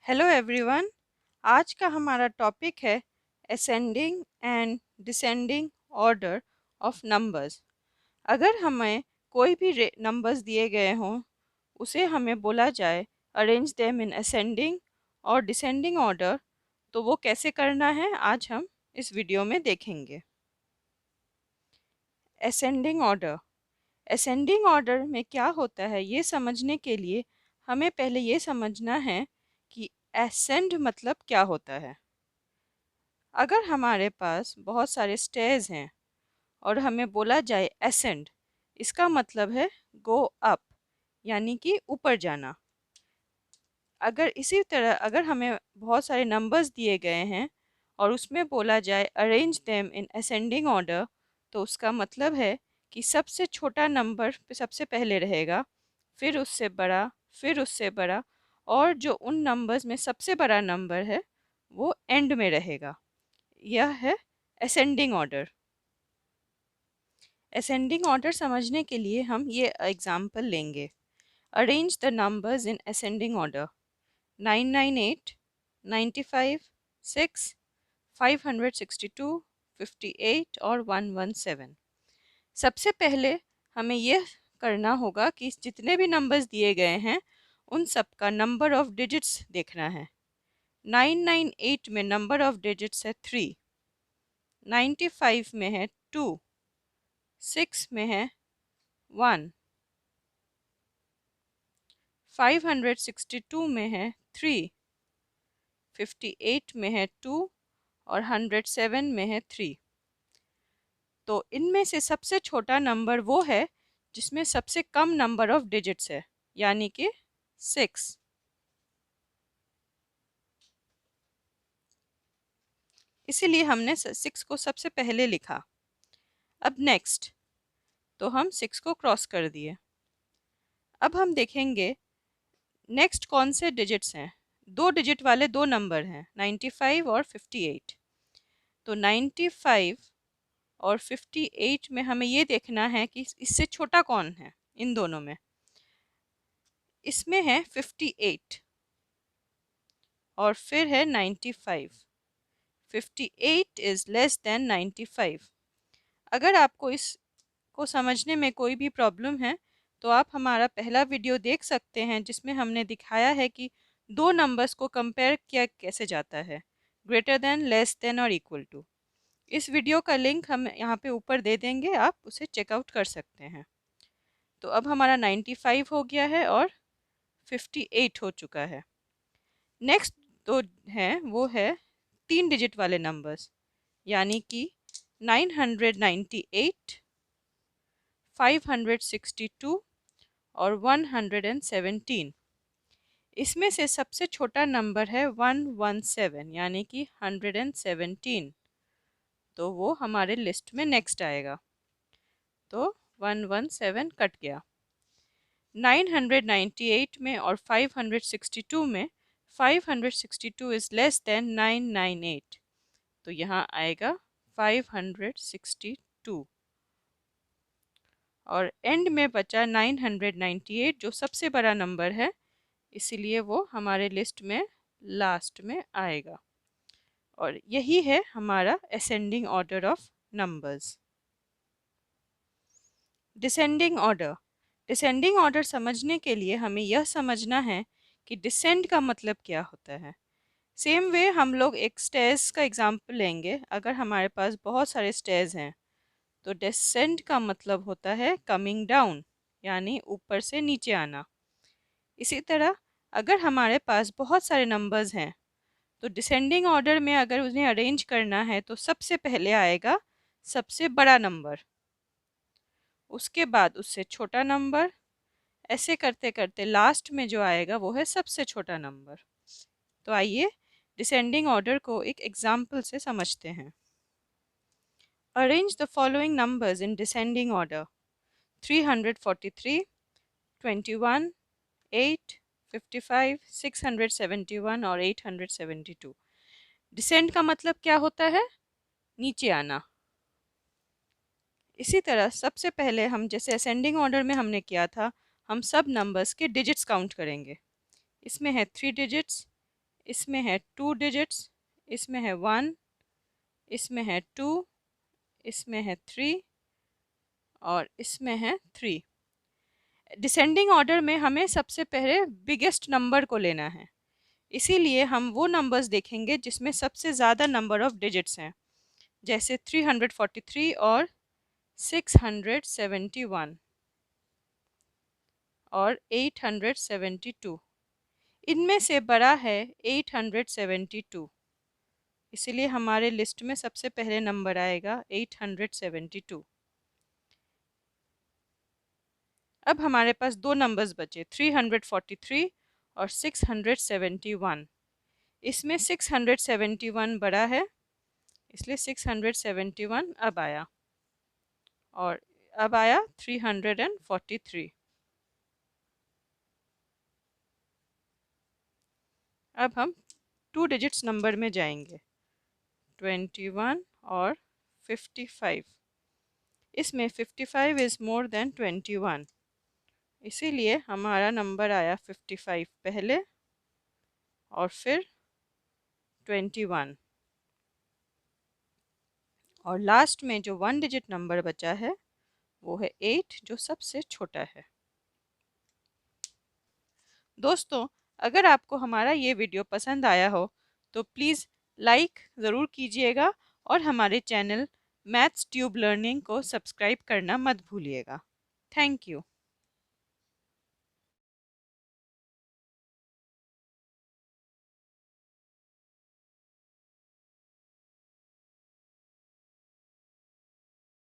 Hello everyone. आज का हमारा टॉपिक है ascending and descending order of numbers. अगर हमें कोई भी नंबर्स दिए गए हों, उसे हमें बोला जाए अरेंज देम इन असेंडिंग और डिसेंडिंग ऑर्डर, तो वो कैसे करना है आज हम इस वीडियो में देखेंगे। Ascending order. असेंडिंग ऑर्डर में क्या होता है ये समझने के लिए हमें पहले ये समझना है कि असेंड मतलब क्या होता है। अगर हमारे पास बहुत सारे स्टेयर्स हैं और हमें बोला जाए असेंड, इसका मतलब है गो अप, यानी कि ऊपर जाना। अगर इसी तरह अगर हमें बहुत सारे नंबर्स दिए गए हैं और उसमें बोला जाए arrange them in ascending order, तो उसका मतलब है कि सबसे छोटा नंबर सबसे पहले रहेगा, फिर उससे बड़ा, फिर उससे बड़ा, और जो उन नंबर्स में सबसे बड़ा नंबर है वो एंड में रहेगा। यह है असेंडिंग ऑर्डर। असेंडिंग ऑर्डर समझने के लिए हम ये एग्जाम्पल लेंगे। Arrange the numbers in ascending order: 998, 95, 6, 562, 58 और 117। सबसे पहले हमें यह करना होगा कि जितने भी नंबर्स दिए गए हैं उन सब का नंबर ऑफ डिजिट्स देखना है। 998 में नंबर ऑफ डिजिट्स है 3, 95 में है 2, 6 में है 1, 562 में है 3, 58 में है 2 और 107 में है 3। तो इनमें से सबसे छोटा नंबर वो है जिसमें सबसे कम नंबर ऑफ डिजिट्स है, यानी कि 6। इसीलिए हमने 6 को सबसे पहले लिखा। अब नेक्स्ट, तो हम 6 को क्रॉस कर दिए। अब हम देखेंगे नेक्स्ट कौन से डिजिट्स हैं। दो डिजिट वाले दो नंबर हैं, 95 और 58। तो 95 और 58 में हमें ये देखना है कि इससे छोटा कौन है इन दोनों में। इसमें है 58 और फिर है 95। 58 इज़ लेस देन 95। अगर आपको इसको समझने में कोई भी प्रॉब्लम है तो आप हमारा पहला वीडियो देख सकते हैं, जिसमें हमने दिखाया है कि दो नंबर्स को कंपेयर किया कैसे जाता है, ग्रेटर देन, लेस देन और इक्वल टू। इस वीडियो का लिंक हम यहाँ पे ऊपर दे देंगे, आप उसे चेकआउट कर सकते हैं। तो अब हमारा 95 हो गया है और 58 हो चुका है। नेक्स्ट तो है वो है 3 डिजिट वाले नंबर्स, यानी कि 998, 562 और 117। इसमें से सबसे छोटा नंबर है 117, यानी कि 117। तो वो हमारे लिस्ट में नेक्स्ट आएगा। तो 117 कट गया। 998 में और 562 में 562 इज़ लेस देन 998, तो यहाँ आएगा 562 और एंड में बचा 998 जो सबसे बड़ा नंबर है, इसीलिए वो हमारे लिस्ट में लास्ट में आएगा। और यही है हमारा ascending order of numbers. Descending order. Descending order समझने के लिए हमें यह समझना है कि डिसेंड का मतलब क्या होता है। सेम वे हम लोग एक स्टेयर्स का एग्जाम्पल लेंगे। अगर हमारे पास बहुत सारे स्टेयर्स हैं तो डिसेंड का मतलब होता है कमिंग डाउन, यानी ऊपर से नीचे आना। इसी तरह अगर हमारे पास बहुत सारे नंबर्स हैं तो डिसेंडिंग ऑर्डर में अगर उन्हें अरेंज करना है तो सबसे पहले आएगा सबसे बड़ा नंबर, उसके बाद उससे छोटा नंबर, ऐसे करते करते लास्ट में जो आएगा वो है सबसे छोटा नंबर। तो आइए डिसेंडिंग ऑर्डर को एक एग्जाम्पल से समझते हैं। Arrange the following numbers in descending order: 343, 21, 8, 55, 671 और 872। डिसेंड का मतलब क्या होता है? नीचे आना। इसी तरह सबसे पहले हम जैसे असेंडिंग ऑर्डर में हमने किया था, हम सब नंबर्स के डिजिट्स काउंट करेंगे। इसमें है 3 डिजिट्स, इसमें है 2 डिजिट्स, इसमें है 1, इसमें है 2, इसमें है 3 और इसमें है 3। डिसेंडिंग ऑर्डर में हमें सबसे पहले बिगेस्ट नंबर को लेना है, इसीलिए हम वो नंबर्स देखेंगे जिसमें सबसे ज़्यादा नंबर ऑफ डिजिट्स हैं, जैसे 343 और 671 और 872। इनमें से बड़ा है 872, इसीलिए हमारे लिस्ट में सबसे पहले नंबर आएगा 872। अब हमारे पास दो नंबर्स बचे, 343 और 671। इसमें 671 बड़ा है, इसलिए 671 अब आया, और अब आया 343। अब हम 2 डिजिट्स नंबर में जाएंगे, 21 और 55। इसमें 55 इज़ मोर देन 21, इसीलिए हमारा नंबर आया 55 पहले और फिर 21, और लास्ट में जो 1 डिजिट नंबर बचा है वो है 8, जो सबसे छोटा है। दोस्तों, अगर आपको हमारा ये वीडियो पसंद आया हो तो प्लीज़ लाइक ज़रूर कीजिएगा और हमारे चैनल मैथ्स ट्यूब लर्निंग को सब्सक्राइब करना मत भूलिएगा। Thank you.